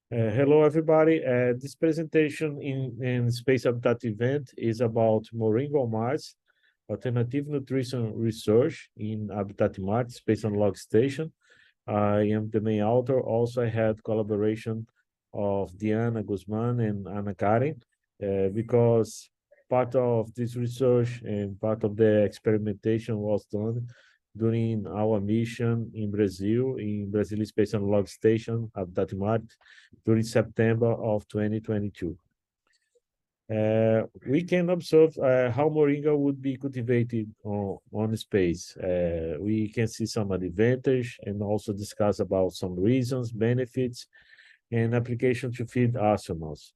Hello, everybody. This presentation in Space Habitat event is about Moringa on Mars, alternative nutrition research in Habitat Mars Space Analog Station. I am the main author. Also, I had collaboration of Diana, Guzmán, and Ana Karen, because part of this research and part of the experimentation was done during our mission in Brazil Space Analog Station, Habitat Marte, during September of 2022. We can observe how moringa would be cultivated on space. We can see some advantage and also discuss about some reasons, benefits, and application to feed astronauts.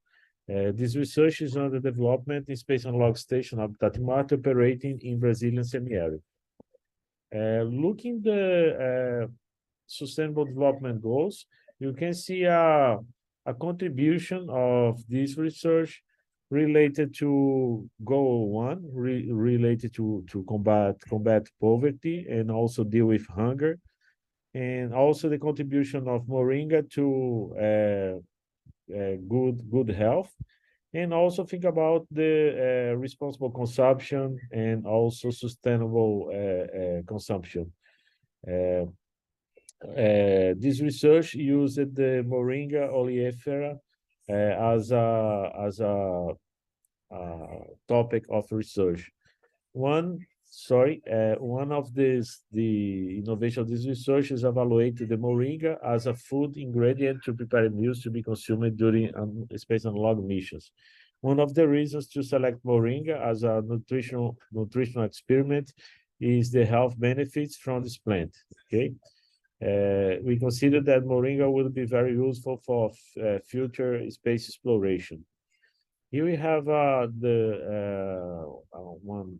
This research is under development in Space Analog Station Habitat Marte operating in Brazilian semi-area. Looking the Sustainable Development Goals, you can see a contribution of this research related to goal one, related to combat poverty and also deal with hunger, and also the contribution of moringa to good health, and also think about the responsible consumption and also sustainable consumption. This research used the Moringa oleifera as a topic of research. One of the innovation of this research is evaluated the moringa as a food ingredient to prepare meals to be consumed during space analog missions. One of the reasons to select moringa as a nutritional experiment is the health benefits from this plant. Okay. We consider that moringa will be very useful for future space exploration. Here we have one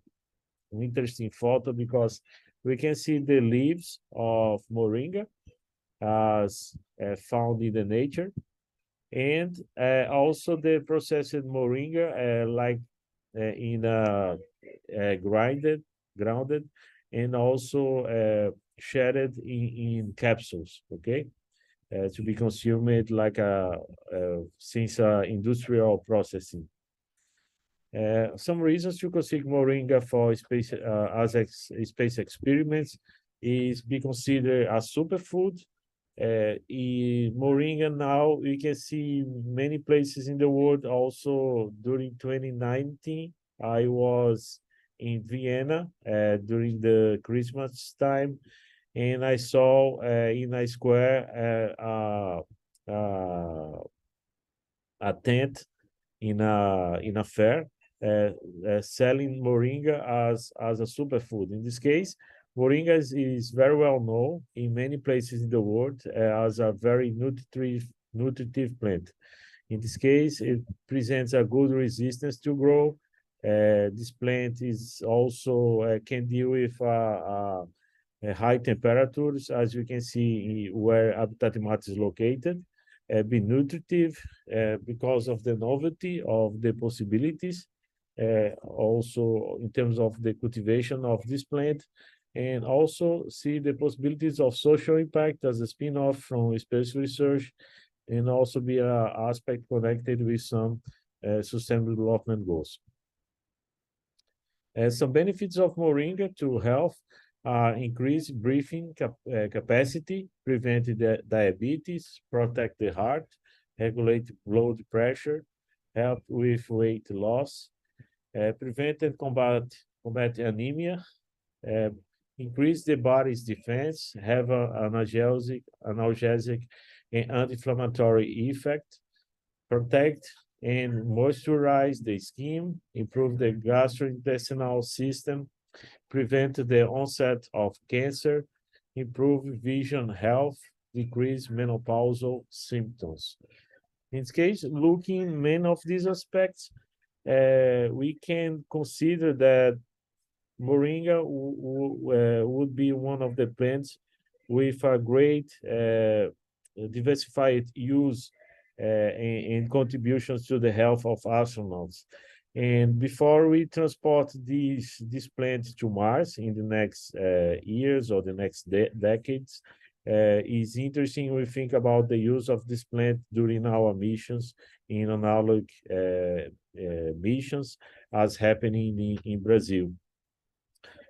interesting photo because we can see the leaves of moringa as found in the nature, and also the processed moringa in grounded, and also shed in capsules, okay, to be consumed like since industrial processing. Some reasons to consider moringa for space space experiments is be considered a superfood. In moringa now we can see many places in the world. Also during 2019, I was in Vienna during the Christmas time, and I saw in a square a tent in a fair selling moringa as a superfood. In this case, moringa is very well known in many places in the world as a very nutritive plant. In this case, it presents a good resistance to grow. This plant is also can deal with high temperatures, as you can see where Habitat Marte is located. Be nutritive because of the novelty of the possibilities, also in terms of the cultivation of this plant, and also see the possibilities of social impact as a spin-off from space research, and also be an aspect connected with some sustainable development goals. Some benefits of moringa to health are increase breathing capacity, prevent diabetes, protect the heart, regulate blood pressure, help with weight loss, prevent and combat anemia, increase the body's defense, have an analgesic and anti-inflammatory effect, protect and moisturize the skin, improve the gastrointestinal system, prevent the onset of cancer, improve vision health, decrease menopausal symptoms. In this case, looking many of these aspects, we can consider that moringa would be one of the plants with a great diversified use and contributions to the health of astronauts. And before we transport these plants to Mars in the next years or the next decades, It's interesting we think about the use of this plant during our missions in analog missions as happening in Brazil.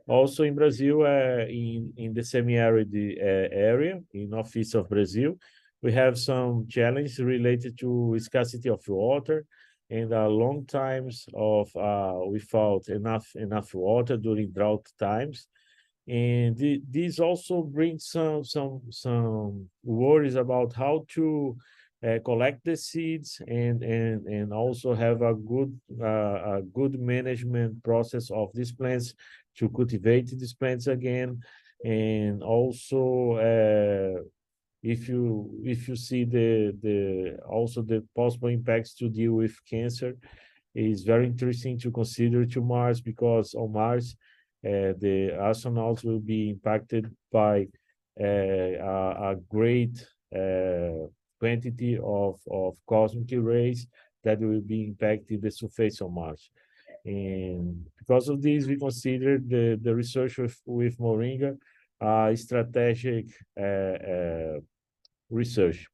Also in Brazil, in the semi-arid area, in northeast of Brazil, we have some challenges related to scarcity of water and long times of without enough water during drought times. And this also brings some worries about how to collect the seeds and also have a good management process of these plants to cultivate these plants again. And also if you see the possible impacts to deal with cancer, is very interesting to consider to Mars, because on Mars the astronauts will be impacted by a great quantity of cosmic rays that will be impacting the surface of Mars. And because of this, we consider the research with Moringa strategic research.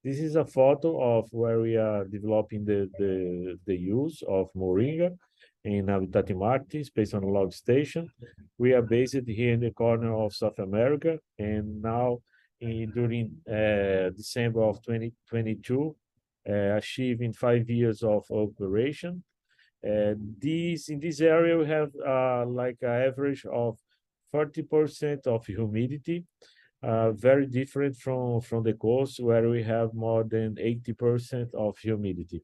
This is a photo of where we are developing the use of Moringa in Habitat MARTE Space Analog Station. We are based here in the corner of South America, and now during December of 2022, achieving 5 years of operation. In this area, we have like an average of 30% of humidity, very different from the coast, where we have more than 80% of humidity.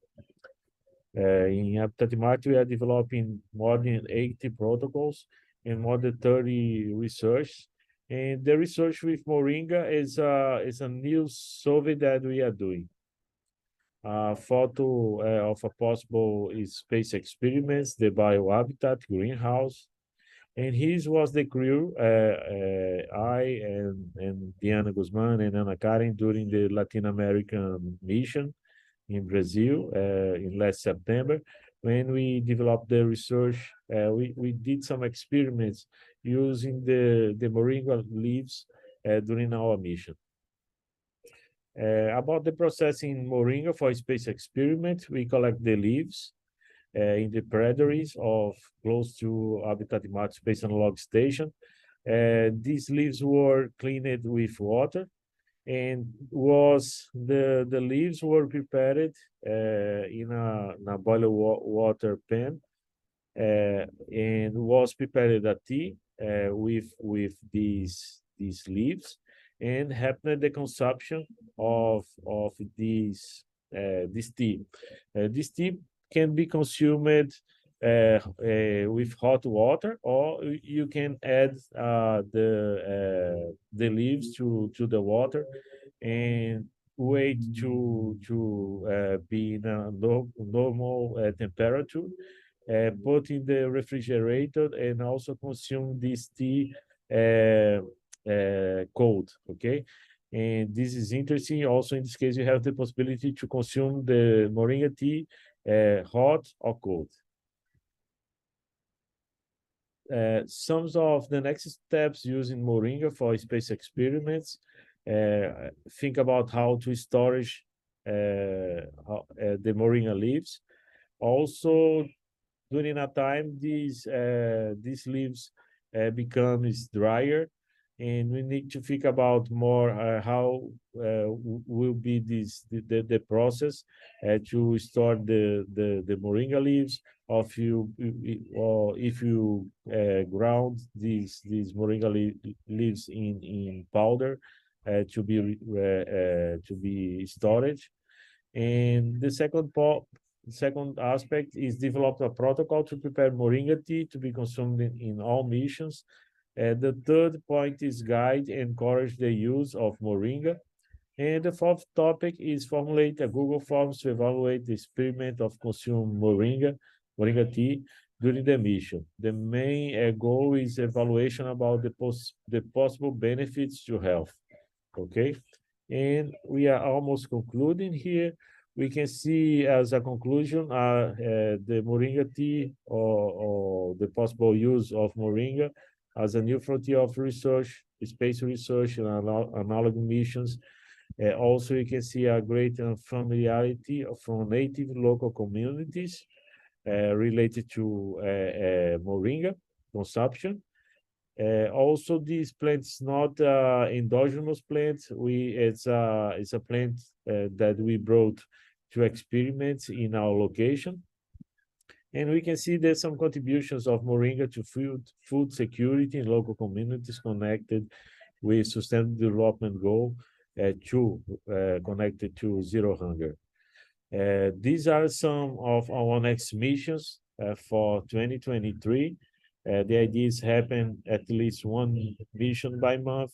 In Habitat MARTE, we are developing more than 80 protocols and more than 30 research. And the research with Moringa is a new survey that we are doing. A photo of a possible space experiments, the biohabitat greenhouse. And his was the crew, I and Diana Guzmán and Ana Karen during the Latin American mission in Brazil in last September. When we developed the research, we did some experiments using the moringa leaves during our mission. About the processing moringa for space experiments, we collect the leaves in the prairies of close to Habitat MARTE Space Analog Station. These leaves were cleaned with water, and the leaves were prepared in a boiling water pan, and was prepared a tea with these leaves, and happened the consumption of this tea. This tea can be consumed with hot water, or you can add the leaves to the water and wait to be in a normal temperature, put in the refrigerator, and also consume this tea cold. Okay. And this is interesting. Also, in this case, you have the possibility to consume the moringa tea hot or cold. Some of the next steps using moringa for space experiments. Think about how to storage the moringa leaves. Also, during a time, these leaves becomes drier, and we need to think about more how will be the process to store the moringa leaves, or if you ground these moringa leaves in powder to be storage. And the second aspect is develop a protocol to prepare moringa tea to be consumed in all missions. The third point is guide and encourage the use of moringa. And the fourth topic is formulate a Google Forms to evaluate the experiment of consume moringa tea during the mission. The main goal is evaluation about the possible benefits to health. Okay, and we are almost concluding here. We can see as a conclusion the moringa tea, or the possible use of moringa as a new frontier of research, space research, and analog missions. Also, you can see a great familiarity from native local communities related to moringa consumption. Also, this plant is not endogenous plant. It's a plant that we brought to experiments in our location. And we can see there's some contributions of moringa to food security in local communities connected with sustainable development goal connected to zero hunger. These are some of our next missions for 2023. The idea is happen at least one mission by month,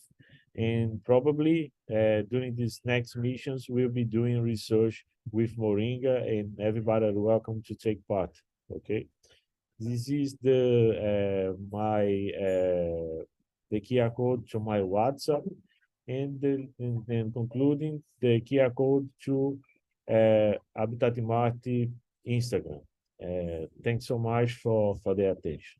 and probably during these next missions, we'll be doing research with moringa, and everybody are welcome to take part. Okay, this is the the QR code to my WhatsApp, and then concluding the QR code to Habitat MARTE Instagram. Thanks so much for the attention.